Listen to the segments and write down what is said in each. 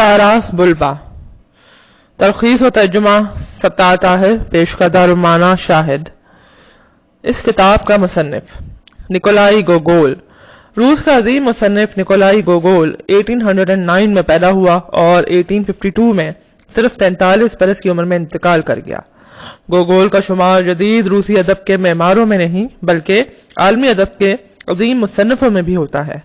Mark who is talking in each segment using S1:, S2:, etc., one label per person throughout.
S1: तारास बुलबा तलखीस व तर्जुमा सत्ता है पेश करदा रुमाना शाहिद। इस किताब का मुसन्निफ निकोलाई गोगोल। रूस का अजीम मुसन्निफ निकोलाई गोगोल 1809 में पैदा हुआ और 1852 में सिर्फ 43 बरस की उम्र में इंतकाल कर गया। गोगोल का शुमार जदीद रूसी अदब के मेमारों में नहीं बल्कि आलमी अदब के अजीम मुसन्निफों में भी होता है।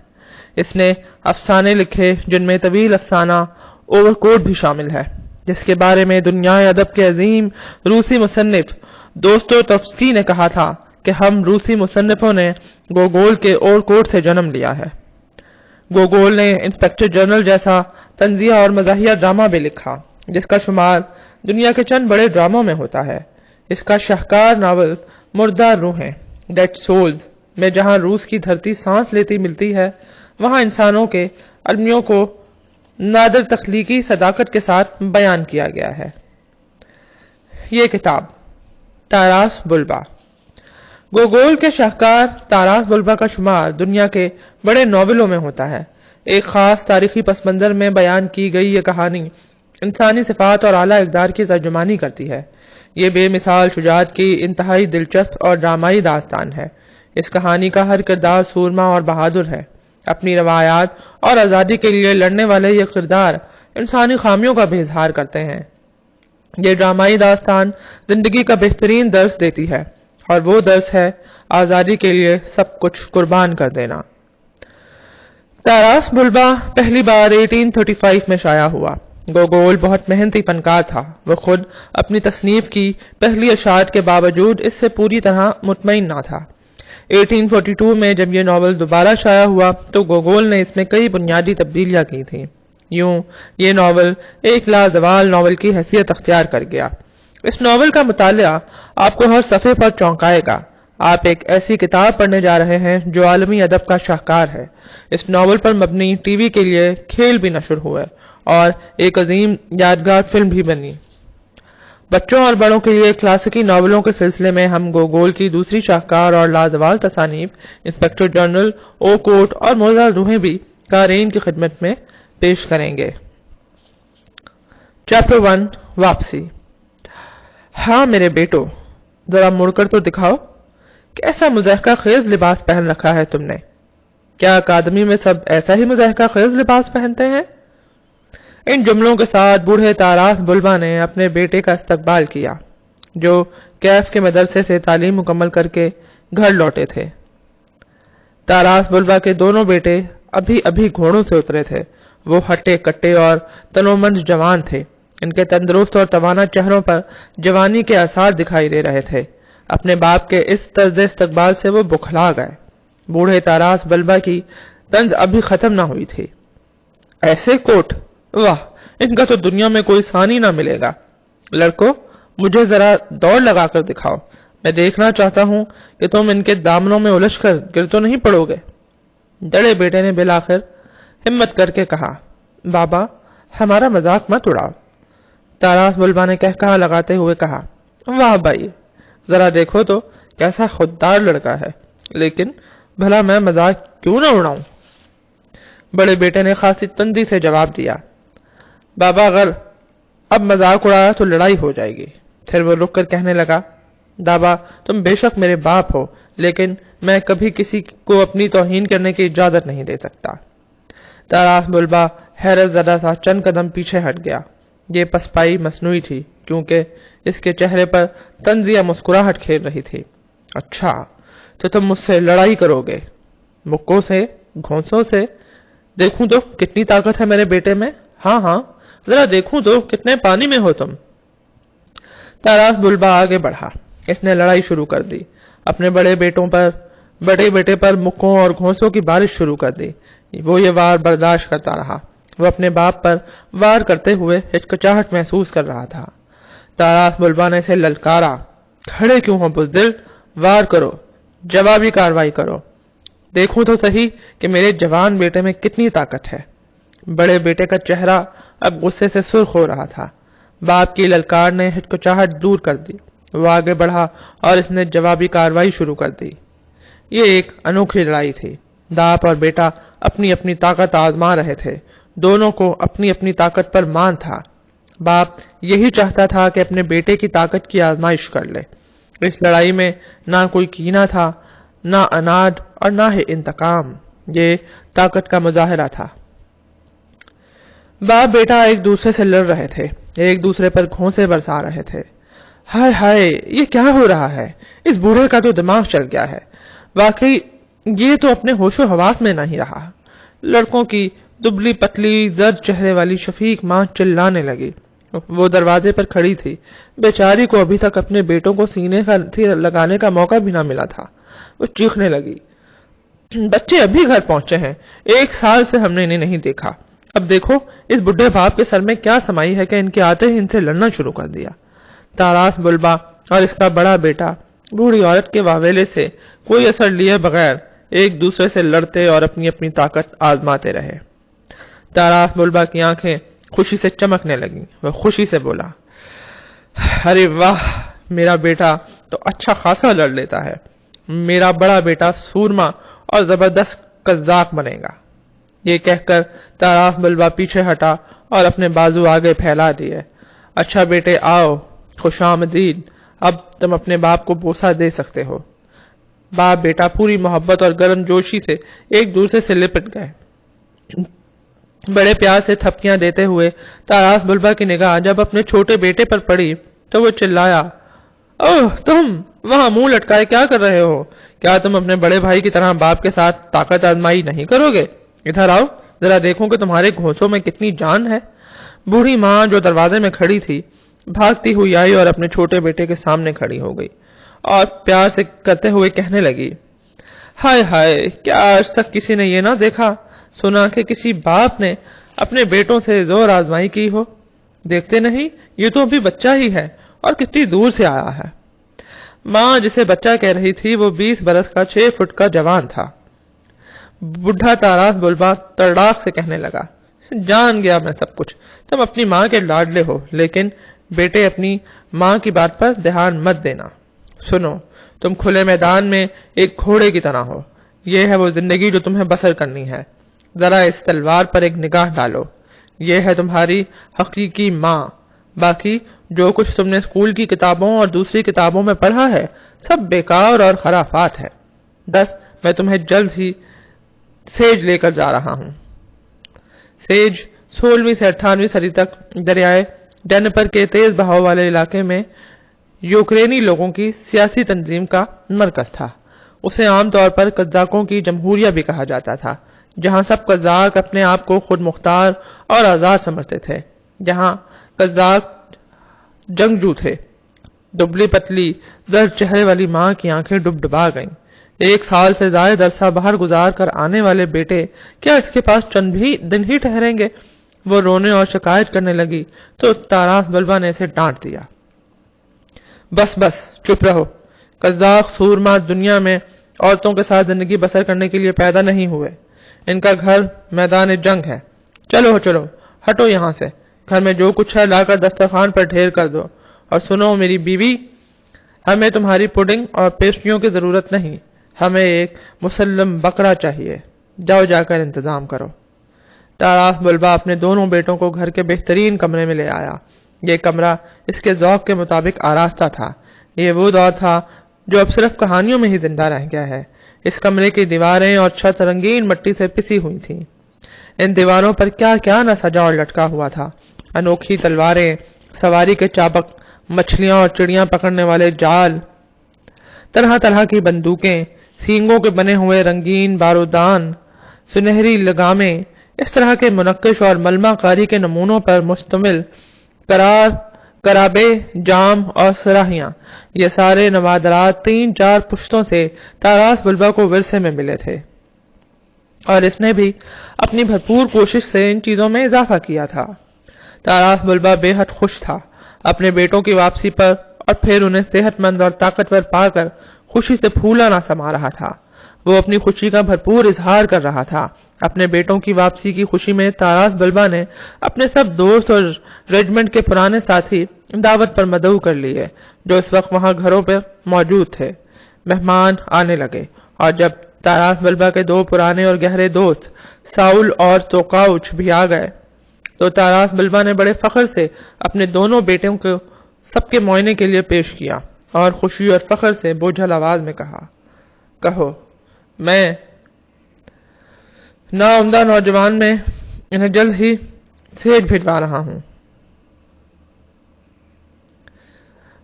S1: इसने अफसाने लिखे जिनमें तवील अफसाना ओवरकोट भी शामिल है, जिसके बारे में दुनियाए अदब के अजीम रूसी मुसन्निफ दोस्तोयेव्स्की ने कहा था कि हम रूसी मुसन्निफों ने गोगोल के ओवरकोट से जन्म लिया है। गोगोल ने इंस्पेक्टर जनरल जैसा तंजिया और मजाहिया ड्रामा भी लिखा, जिसका शुमार दुनिया के चंद बड़े ड्रामों में होता है। इसका शाहकार नावल मुर्दार रूहें डेड सोल्स में जहां रूस की धरती सांस लेती मिलती है, वहां इंसानों के अलमियों को नादर तख्लीकी सदाकत के साथ बयान किया गया है। ये किताब तारास बुलबा। गोगोल के शाहकार तारास बुलबा का शुमार दुनिया के बड़े नॉवेलों में होता है। एक खास तारीखी पसमंजर में बयान की गई ये कहानी इंसानी सिफात और आला इक़दार की तर्जुमानी करती है। ये बेमिसाल शुजाअत की इंतहाई दिलचस्प और ड्रामाई दास्तान है। इस कहानी का हर किरदार सूरमा और बहादुर है। अपनी रवायात और आज़ादी के लिए लड़ने वाले ये किरदार इंसानी खामियों का भी इजहार करते हैं। ये ड्रामाई दास्तान जिंदगी का बेहतरीन दर्स देती है और वो दर्स है आज़ादी के लिए सब कुछ कुर्बान कर देना। तारास बुलबा पहली बार 1835 में शाया हुआ। गोगोल बहुत मेहनती फनकार था। वो खुद अपनी तसनीफ की पहली अशात के बावजूद इससे पूरी तरह मुतमईन ना था। 1842 में जब यह नॉवल दोबारा शाया हुआ तो गोगोल ने इसमें कई बुनियादी तब्दीलियां की थी। यूं ये नॉवल एक लाजवाल नॉवल की हैसियत अख्तियार कर गया। इस नॉवल का मुतालिया आपको हर सफ़े पर चौंकाएगा। आप एक ऐसी किताब पढ़ने जा रहे हैं जो आलमी अदब का शाहकार है। इस नॉवल पर मबनी टीवी के लिए खेल भी नशर हुए और एक अजीम यादगार फिल्म भी बनी। बच्चों और बड़ों के लिए क्लासिकी नॉवलों के सिलसिले में हम गोगोल की दूसरी शाहकार और लाजवाल तसानीफ इंस्पेक्टर जनरल ओकोट और मुर्दार रूहें भी कारीन की खिदमत में पेश करेंगे। चैप्टर 1 वापसी। हाँ मेरे बेटो, जरा मुड़कर तो दिखाओ, कैसा मुज़हका खेज लिबास पहन रखा है तुमने। क्या अकादमी में सब ऐसा ही मुज़हका खेज लिबास पहनते हैं? इन जुमलों के साथ बूढ़े तारास बुलबा ने अपने बेटे का इस्तकबाल किया, जो कैफ के मदरसे से तालीम मुकम्मल करके घर लौटे थे। तारास बुलबा के दोनों बेटे अभी अभी घोड़ों से उतरे थे। वो हट्टे कट्टे और तनोमंद जवान थे। इनके तंदुरुस्त और तवाना चेहरों पर जवानी के आसार दिखाई दे रहे थे। अपने बाप के इस तर्ज इस्तकबाल से वो बुखला गए। बूढ़े तारास बुलबा की तंज अभी खत्म ना हुई थी। ऐसे कोट, वाह, इनका तो दुनिया में कोई सानी ना मिलेगा। लड़कों, मुझे जरा दौड़ लगाकर दिखाओ। मैं देखना चाहता हूं कि तुम इनके दामनों में उलझकर गिर तो नहीं पड़ोगे। बड़े बेटे ने बिलाखिर हिम्मत करके कहा, बाबा हमारा मजाक मत उड़ाओ। तारास बुलबा ने कहकहा लगाते हुए कहा, वाह भाई, जरा देखो तो कैसा खुददार लड़का है, लेकिन भला मैं मजाक क्यों ना उड़ाऊं। बड़े बेटे ने खासी तंदी से जवाब दिया, बाबा अगर अब मजाक उड़ाया तो लड़ाई हो जाएगी। फिर वो रुक कर कहने लगा, दादा तुम बेशक मेरे बाप हो, लेकिन मैं कभी किसी को अपनी तौहीन करने की इजाजत नहीं दे सकता। तारास बुलबा हैरत ज़दा सा चंद कदम पीछे हट गया। ये पसपाई मसनूई थी, क्योंकि इसके चेहरे पर तंजिया मुस्कुराहट खेल रही थी। अच्छा, तो तुम मुझसे लड़ाई करोगे? मुक्कों से, घोंसों से? देखूं तो कितनी ताकत है मेरे बेटे में। हाँ हाँ, जरा देखूं तो कितने पानी में हो तुम। तारास बुलबा आगे बढ़ा। इसने लड़ाई शुरू कर दी। अपने बड़े बेटे पर मुक्कों और घोंसों की बारिश शुरू कर दी। वो ये वार बर्दाश्त करता रहा। वो अपने बाप पर वार करते हुए हिचकिचाहट महसूस कर रहा था। तारास बुलबा ने इसे ललकारा, खड़े क्यों हो बुज़दिल, वार करो, जवाबी कार्रवाई करो। देखूं तो सही कि मेरे जवान बेटे में कितनी ताकत है। बड़े बेटे का चेहरा अब गुस्से से सुर्ख हो रहा था। बाप की ललकार ने हिचकिचाहट दूर कर दी। वो आगे बढ़ा और इसने जवाबी कार्रवाई शुरू कर दी। ये एक अनोखी लड़ाई थी। बाप और बेटा अपनी अपनी ताकत आजमा रहे थे। دونوں کو اپنی اپنی طاقت پر مان تھا۔ باپ یہی چاہتا تھا کہ اپنے بیٹے کی طاقت کی آزمائش کر لے۔ اس لڑائی میں نہ کوئی کینہ تھا، نہ اناد اور نہ ہی انتقام، یہ طاقت کا مظاہرہ تھا۔ باپ بیٹا ایک دوسرے سے لڑ رہے تھے، ایک دوسرے پر گھونسے برسا رہے تھے۔ ہائے ہائے، یہ کیا ہو رہا ہے؟ اس بوڑھے کا تو دماغ چل گیا ہے۔ واقعی یہ تو اپنے ہوش و حواس میں نہیں رہا۔ لڑکوں کی دبلی پتلی زرد چہرے والی شفیق ماں چلانے لگی۔ وہ دروازے پر کھڑی تھی، بیچاری کو ابھی تک اپنے بیٹوں کو سینے سے لگانے کا موقع بھی نہ ملا تھا۔ وہ چیخنے لگی، بچے ابھی گھر پہنچے ہیں، 1 سال سے ہم نے انہیں نہیں دیکھا۔ اب دیکھو اس بڈھے باپ کے سر میں کیا سمائی ہے کہ ان کے آتے ہی ان سے لڑنا شروع کر دیا۔ تاراس بلبا اور اس کا بڑا بیٹا بوڑھی عورت کے واویلے سے کوئی اثر لیے بغیر ایک دوسرے سے لڑتے اور اپنی اپنی طاقت آزماتے رہے۔ تاراس بلبا کی آنکھیں خوشی سے چمکنے لگیں۔ وہ خوشی سے بولا، ارے واہ، میرا بیٹا تو اچھا خاصا لڑ لیتا ہے۔ میرا بڑا بیٹا سورما اور زبردست قزاق بنے گا۔ یہ کہہ کر تاراس بلبا پیچھے ہٹا اور اپنے بازو آگے پھیلا دیے۔ اچھا بیٹے آؤ، خوش آمدید، اب تم اپنے باپ کو بوسہ دے سکتے ہو۔ باپ بیٹا پوری محبت اور گرم جوشی سے ایک دوسرے سے لپٹ گئے۔ بڑے پیار سے تھپکیاں دیتے ہوئے تاراس بلبا کی نگاہ جب اپنے چھوٹے بیٹے پر پڑی تو وہ چلایا، اوہ تم وہاں منہ لٹکائے کیا کر رہے ہو؟ کیا تم اپنے بڑے بھائی کی طرح باپ کے ساتھ طاقت آزمائی نہیں کرو گے؟ ادھر آؤ، ذرا دیکھو کہ تمہارے گھونسوں میں کتنی جان ہے۔ بوڑھی ماں جو دروازے میں کھڑی تھی بھاگتی ہوئی آئی اور اپنے چھوٹے بیٹے کے سامنے کھڑی ہو گئی اور پیار سے کرتے ہوئے کہنے لگی، ہائے ہائے، کیا آج تک کسی نے یہ نہ دیکھا سنا کہ کسی باپ نے اپنے بیٹوں سے زور آزمائی کی ہو؟ دیکھتے نہیں، یہ تو ابھی بچہ ہی ہے اور کتنی دور سے آیا ہے۔ ماں جسے بچہ کہہ رہی تھی وہ 20 برس کا 6 فٹ کا جوان تھا۔ بڈھا تاراس بلبا تڑاک سے کہنے لگا، جان گیا میں سب کچھ، تم اپنی ماں کے لاڈلے ہو، لیکن بیٹے اپنی ماں کی بات پر دھیان مت دینا۔ سنو، تم کھلے میدان میں ایک گھوڑے کی طرح ہو، یہ ہے وہ زندگی جو تمہیں بسر کرنی ہے۔ ذرا اس تلوار پر ایک نگاہ ڈالو، یہ ہے تمہاری حقیقی ماں۔ باقی جو کچھ تم نے اسکول کی کتابوں اور دوسری کتابوں میں پڑھا ہے سب بیکار اور خرافات ہے۔ میں تمہیں جلد ہی سیج لے کر جا رہا ہوں۔ سیج 16ویں سے 18ویں صدی تک دریائے ڈنپر کے تیز بہاؤ والے علاقے میں یوکرینی لوگوں کی سیاسی تنظیم کا مرکز تھا۔ اسے عام طور پر قزاقوں کی جمہوریہ بھی کہا جاتا تھا، جہاں سب قزاق اپنے آپ کو خود مختار اور آزاد سمجھتے تھے، جہاں قزاق جنگجو تھے۔ دبلی پتلی زرد چہرے والی ماں کی آنکھیں ڈبڈبا گئیں۔ 1 سال سے زائد عرصہ باہر گزار کر آنے والے بیٹے کیا اس کے پاس چند بھی دن ہی ٹھہریں گے؟ وہ رونے اور شکایت کرنے لگی تو تاراس بلبا نے اسے ڈانٹ دیا، بس بس چپ رہو۔ قزاق سورما دنیا میں عورتوں کے ساتھ زندگی بسر کرنے کے لیے پیدا نہیں ہوئے، ان کا گھر میدان جنگ ہے۔ چلو چلو ہٹو یہاں سے، گھر میں جو کچھ ہے لا کر دسترخوان پر ڈھیر کر دو۔ اور سنو میری بیوی، ہمیں تمہاری پڈنگ اور پیسٹریوں کی ضرورت نہیں، ہمیں ایک مسلم بکرا چاہیے۔ جاؤ جا کر انتظام کرو۔ تاراس بلبا اپنے دونوں بیٹوں کو گھر کے بہترین کمرے میں لے آیا۔ یہ کمرہ اس کے ذوق کے مطابق آراستہ تھا۔ یہ وہ دور تھا جو اب صرف کہانیوں میں ہی زندہ رہ گیا ہے۔ اس کمرے کی دیواریں اور چھت رنگین مٹی سے پسی ہوئی تھیں۔ ان دیواروں پر کیا کیا نہ سجا اور لٹکا ہوا تھا۔ انوکھی تلواریں، سواری کے چابک، مچھلیاں اور چڑیاں پکڑنے والے جال، طرح طرح کی بندوقیں، سینگوں کے بنے ہوئے رنگین بارودان، سنہری لگامیں، اس طرح کے منقش اور ملمہ کاری کے نمونوں پر مشتمل کرابے، جام اور سراہیاں، یہ سارے نوادرات 3-4 پشتوں سے تاراس بلبا کو ورثے میں ملے تھے، اور اس نے بھی اپنی بھرپور کوشش سے ان چیزوں میں اضافہ کیا تھا۔ تاراس بلبا بے حد خوش تھا اپنے بیٹوں کی واپسی پر، اور پھر انہیں صحت مند اور طاقتور پا کر خوشی سے پھولا نہ سما رہا تھا۔ وہ اپنی خوشی کا بھرپور اظہار کر رہا تھا۔ اپنے بیٹوں کی واپسی کی خوشی میں تاراس بلبا نے اپنے سب دوست اور ریجمنٹ کے پرانے ساتھی دعوت پر مدعو کر لیے جو اس وقت وہاں گھروں پر موجود تھے۔ مہمان آنے لگے، اور جب तारास बल्बा के दो पुराने और गहरे दोस्त साउल और तोकाउच भी आ गए तो तारास बल्बा ने बड़े फख्र से अपने दोनों बेटों को सबके मुआयने के लिए पेश किया और खुशी और फख्र से बोझल आवाज में कहा, कहो, मैं नाउम्दा नौजवान में इन्हें जल्द ही सेज भिजवा रहा हूं।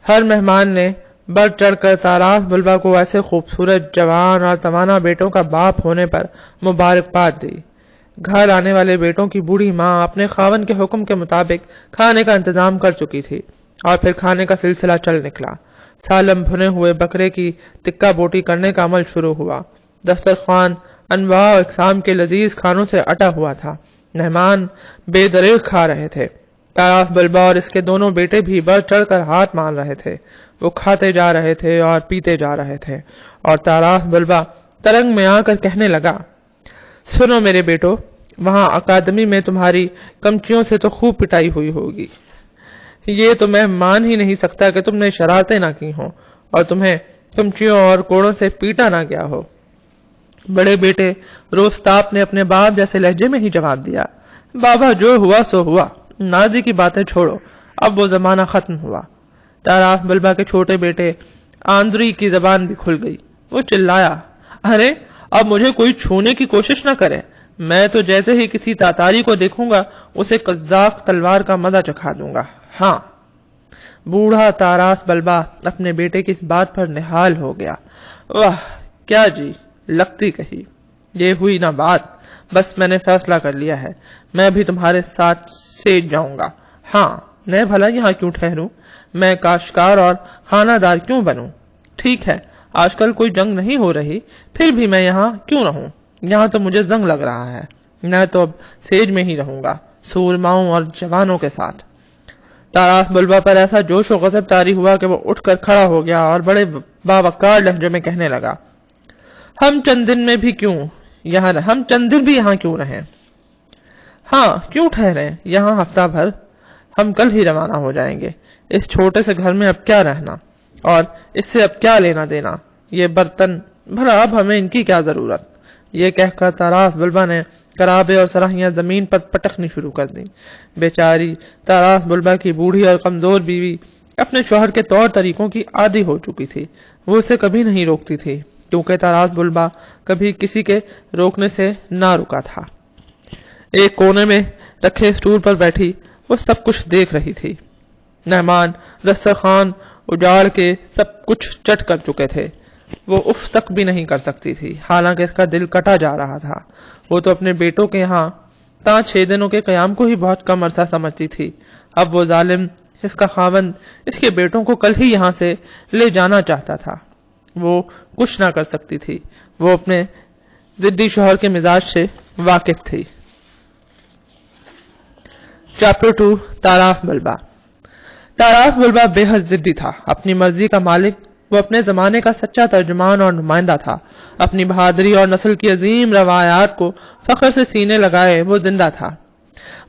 S1: हर मेहमान ने बढ़ चढ़कर तारास बल्बा को ऐसे खूबसूरत जवान और तवाना बेटों का बाप होने पर मुबारकबाद दी। घर आने वाले बेटों की बूढ़ी माँ अपने खावन के हुक्म के मुताबिक खाने का इंतजाम कर चुकी थी और फिर खाने का सिलसिला चल निकला। सालम भुने हुए बकरे की टिक्का बोटी करने का अमल शुरू हुआ। दस्तरखान अनवा इकसाम के लजीज खानों से अटा हुआ था। मेहमान बेदरेग खा रहे थे। तारास बल्बा और इसके दोनों बेटे भी बढ़ चढ़ कर हाथ मान रहे थे। वो खाते जा रहे थे और पीते जा रहे थे और तारास बल्बा तरंग में आकर कहने लगा, सुनो मेरे बेटो, वहां अकादमी में तुम्हारी कमचियों से तो खूब पिटाई हुई होगी। ये तो मैं मान ही नहीं सकता कि तुमने शरारतें ना की हो और तुम्हें कमचियों और कोड़ों से पीटा ना गया हो। बड़े बेटे रोस्ताप ने अपने बाप जैसे लहजे में ही जवाब दिया, बाबा जो हुआ सो हुआ, नाजी की बातें छोड़ो, अब वो जमाना खत्म हुआ। तारास बल्बा के छोटे बेटे आंद्री की जबान भी खुल गई। वो चिल्लाया, अरे अब मुझे कोई छूने की कोशिश न करे, मैं तो जैसे ही किसी तातारी को देखूंगा उसे कज्जाक तलवार का मजा चखा दूंगा। हाँ। बूढ़ा तारास बल्बा अपने बेटे की इस बात पर निहाल हो गया। वाह क्या जी, लगती कही, ये हुई ना बात। बस मैंने फैसला कर लिया है, मैं भी तुम्हारे साथ सेज जाऊंगा। हाँ, मैं भला यहाँ क्यों ठहरूं, मैं काश्तकार और खानादार क्यों बनूं। ठीक है, आजकल कोई जंग नहीं हो रही, फिर भी मैं यहाँ क्यों रहूं। यहाँ तो मुझे जंग लग रहा है। मैं तो अब सेज में ही रहूंगा, सूरमाओं और जवानों के साथ। तारास बल्बा पर ऐसा जोश और गजब तारी हुआ कि वो उठकर खड़ा हो गया और बड़े बावकार लहजे में कहने लगा, हम चंद दिन भी यहाँ क्यों रहें। हाँ, क्यों ठहरे यहाँ हफ्ता भर, हम कल ही रवाना हो जाएंगे। इस छोटे से घर में अब क्या रहना और इससे अब क्या लेना देना। ये बर्तन, भला अब हमें इनकी क्या जरूरत। ये कहकर तारास बल्बा ने कराबे और सराहियां जमीन पर पटकनी शुरू कर दी। बेचारी तारास बल्बा की बूढ़ी और कमजोर बीवी अपने शौहर के तौर तरीकों की आदी हो चुकी थी। वो उसे कभी नहीं रोकती थी क्योंकि तारास बल्बा कभी किसी के रोकने से ना रुका था। एक कोने में रखे स्टूल पर बैठी वो सब कुछ देख रही थी। मेहमान दस्तरखान उजाड़ के सब कुछ चट कर चुके थे। वो उफ तक भी नहीं कर सकती थी, हालांकि इसका दिल कटा जा रहा था। वो तो अपने बेटों के यहाँ 5-6 दिनों के कयाम को ही बहुत कम अरसा समझती थी। अब वो जालिम, इसका खावंद, इसके बेटों को कल ही यहाँ से ले जाना चाहता था। वो कुछ ना कर सकती थी। वो अपने जिद्दी शौहर के मिजाज से वाकिफ थी। चैप्टर 2 तारास बल्बा। तारास बल्बा बेहद जिद्दी था, अपनी मर्जी का मालिक। वो अपने जमाने का सच्चा तर्जुमान और नुमाइंदा था। अपनी बहादुरी और नस्ल की अजीम रवायात को फख्र से सीने लगाए वो जिंदा था।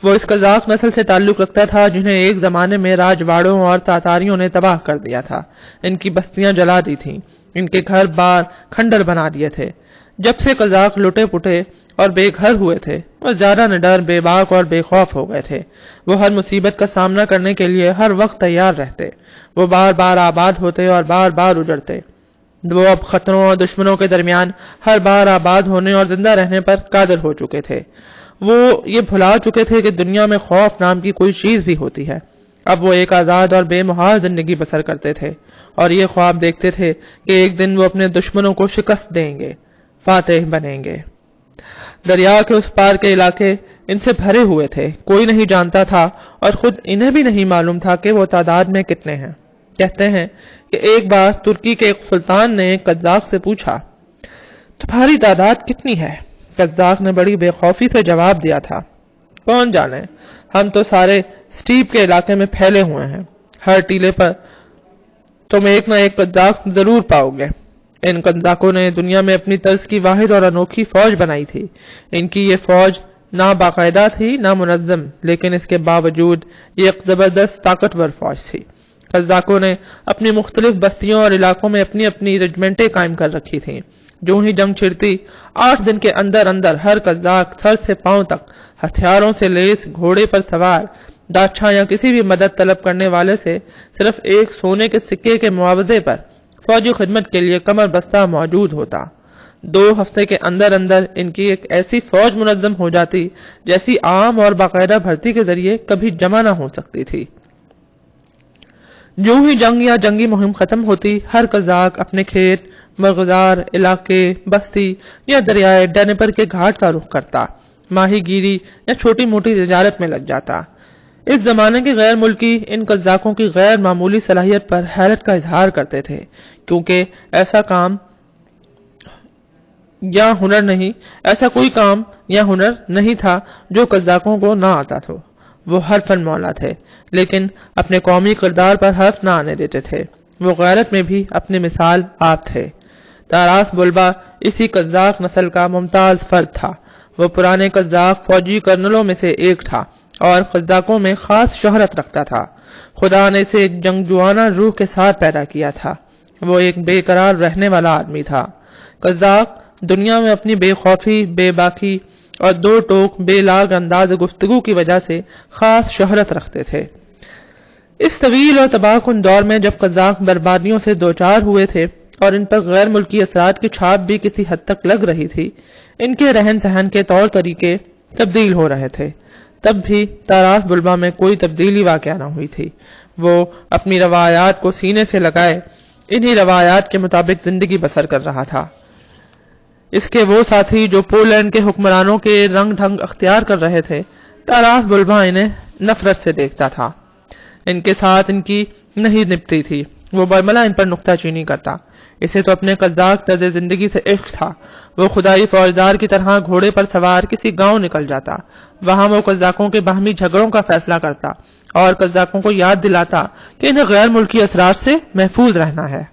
S1: वो इस कजाक नस्ल से ताल्लुक रखता था जिन्हें एक जमाने में राजवाड़ों और तातारियों ने तबाह कर दिया था। इनकी बस्तियां जला दी थीं, इनके घर बार खंडर बना दिए थे। जब से कजाक लुटे पुटे और बेघर हुए थे, वो ज्यादा निडर, बेबाक और बेखौफ हो गए थे। वो हर मुसीबत का सामना करने के लिए हर वक्त तैयार रहते। वो बार बार आबाद होते और बार बार उजड़ते। वो अब खतरों और दुश्मनों के दरमियान हर बार आबाद होने और जिंदा रहने पर कादिर हो चुके थे। वो ये भुला चुके थे कि दुनिया में खौफ नाम की कोई चीज भी होती है। अब वो एक आजाद और बेमुहाल जिंदगी बसर करते थे और ये ख्वाब देखते थे कि एक दिन वो अपने दुश्मनों को शिकस्त देंगे, फातेह बनेंगे। दरिया के उस पार के इलाके इनसे भरे हुए थे। कोई नहीं जानता था और खुद इन्हें भी नहीं मालूम था कि वो तादाद में कितने हैं। कहते हैं कि एक बार तुर्की के एक सुल्तान ने एक कज़ाक से पूछा, तुम्हारी तादाद कितनी है? कज़ाक ने बड़ी बेखौफी से जवाब दिया था, कौन जाने, हम तो सारे स्टीप के इलाके में फैले हुए हैं। हर टीले पर तुम एक ना एक कज़ाक जरूर पाओगे। इन कज़ाकों ने दुनिया में अपनी तर्ज की वाहिद और अनोखी फौज बनाई थी। इनकी ये फौज ना बाकायदा थी ना मुनज़्ज़म, लेकिन इसके बावजूद ये एक जबरदस्त ताकतवर फौज थी। कज़ाकों ने अपनी मुख्तलिफ बस्तियों और इलाकों में अपनी अपनी रेजिमेंटें कायम कर रखी थीं। جو ہی جنگ چھڑتی 8 دن کے اندر اندر ہر قزاق سر سے پاؤں تک ہتھیاروں سے لیس گھوڑے پر سوار داچھا یا کسی بھی مدد طلب کرنے والے سے صرف ایک سونے کے سکے کے معاوضے پر فوجی خدمت کے لیے کمر بستہ موجود ہوتا۔ 2 ہفتے کے اندر اندر ان کی ایک ایسی فوج منظم ہو جاتی جیسی عام اور باقاعدہ بھرتی کے ذریعے کبھی جمع نہ ہو سکتی تھی۔ جو ہی جنگ یا جنگی مہم ختم ہوتی، ہر قزاق اپنے کھیت، مرغزار علاقے، بستی یا دریائے ڈنیپر کے گھاٹ کا رخ کرتا، ماہی گیری یا چھوٹی موٹی تجارت میں لگ جاتا۔ اس زمانے کے غیر ملکی ان قزاقوں کی غیر معمولی صلاحیت پر حیرت کا اظہار کرتے تھے، کیونکہ ایسا کوئی کام یا ہنر نہیں تھا جو قزاقوں کو نہ آتا تھا۔ وہ ہر فن مولا تھے، لیکن اپنے قومی کردار پر حرف نہ آنے دیتے تھے۔ وہ غیرت میں بھی اپنی مثال آپ تھے۔ تاراس بلبا اسی قزاق نسل کا ممتاز فرد تھا۔ وہ پرانے قزاق فوجی کرنلوں میں سے ایک تھا اور قزاقوں میں خاص شہرت رکھتا تھا۔ خدا نے اسے ایک جنگجوانہ روح کے ساتھ پیدا کیا تھا۔ وہ ایک بے قرار رہنے والا آدمی تھا۔ قزاق دنیا میں اپنی بے خوفی، بے باکی اور 2 ٹوک بے لاگ انداز گفتگو کی وجہ سے خاص شہرت رکھتے تھے۔ اس طویل اور تباہ کن دور میں جب قزاق بربادیوں سے دوچار ہوئے تھے اور ان پر غیر ملکی اثرات کی چھاپ بھی کسی حد تک لگ رہی تھی، ان کے رہن سہن کے طور طریقے تبدیل ہو رہے تھے، تب بھی تاراس بلبا میں کوئی تبدیلی واقع نہ ہوئی تھی۔ وہ اپنی روایات کو سینے سے لگائے انہی روایات کے مطابق زندگی بسر کر رہا تھا۔ اس کے وہ ساتھی جو پولینڈ کے حکمرانوں کے رنگ ڈھنگ اختیار کر رہے تھے، تاراس بلبا انہیں نفرت سے دیکھتا تھا۔ ان کے ساتھ ان کی نہیں نپتی تھی۔ وہ برملا ان پر نکتہ چینی کرتا۔ اسے تو اپنے قزاق طرز زندگی سے عشق تھا۔ وہ خدائی فوجدار کی طرح گھوڑے پر سوار کسی گاؤں نکل جاتا۔ وہاں وہ قزاقوں کے باہمی جھگڑوں کا فیصلہ کرتا اور قزاقوں کو یاد دلاتا کہ انہیں غیر ملکی اثرات سے محفوظ رہنا ہے۔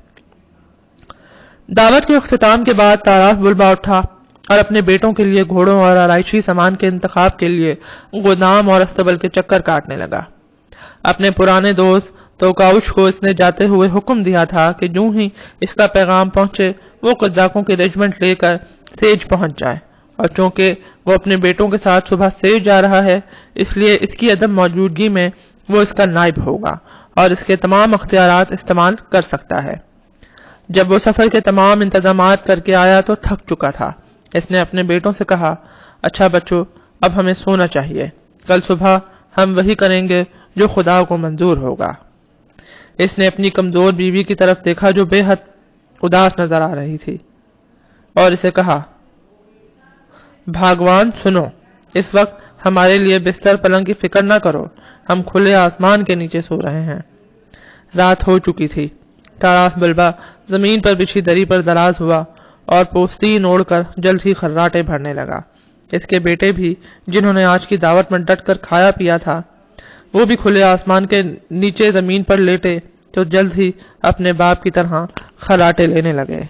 S1: دعوت کے اختتام کے بعد تاراس بلبا اٹھا اور اپنے بیٹوں کے لیے گھوڑوں اور آرائشی سامان کے انتخاب کے لیے گودام اور استبل کے چکر کاٹنے لگا۔ اپنے پرانے دوست توکاؤش کو اس نے جاتے ہوئے حکم دیا تھا کہ جو ہی اس کا پیغام پہنچے وہ قزاقوں کی رجمنٹ لے کر سیج پہنچ جائے، اور چونکہ وہ اپنے بیٹوں کے ساتھ صبح سیج جا رہا ہے، اس لیے اس کی عدم موجودگی میں وہ اس کا نائب ہوگا اور اس کے تمام اختیارات استعمال کر سکتا ہے۔ جب وہ سفر کے تمام انتظامات کر کے آیا تو تھک چکا تھا۔ اس نے اپنے بیٹوں سے کہا، اچھا بچوں، اب ہمیں سونا چاہیے، کل صبح ہم وہی کریں گے جو خدا کو منظور ہوگا۔ اس نے اپنی کمزور بیوی کی طرف دیکھا جو بے حد اداس نظر آ رہی تھی، اور اسے کہا، بھاگوان سنو، اس وقت ہمارے لیے بستر پلنگ کی فکر نہ کرو، ہم کھلے آسمان کے نیچے سو رہے ہیں۔ رات ہو چکی تھی۔ تاراس بلبا زمین پر بچھی دری پر دراز ہوا اور پوستین اوڑھ کر جلد ہی خراٹے بھرنے لگا۔ اس کے بیٹے بھی، جنہوں نے آج کی دعوت میں ڈٹ کر کھایا پیا تھا، وہ بھی کھلے آسمان کے نیچے زمین پر لیٹے تو جلد ہی اپنے باپ کی طرح خراٹے لینے لگے۔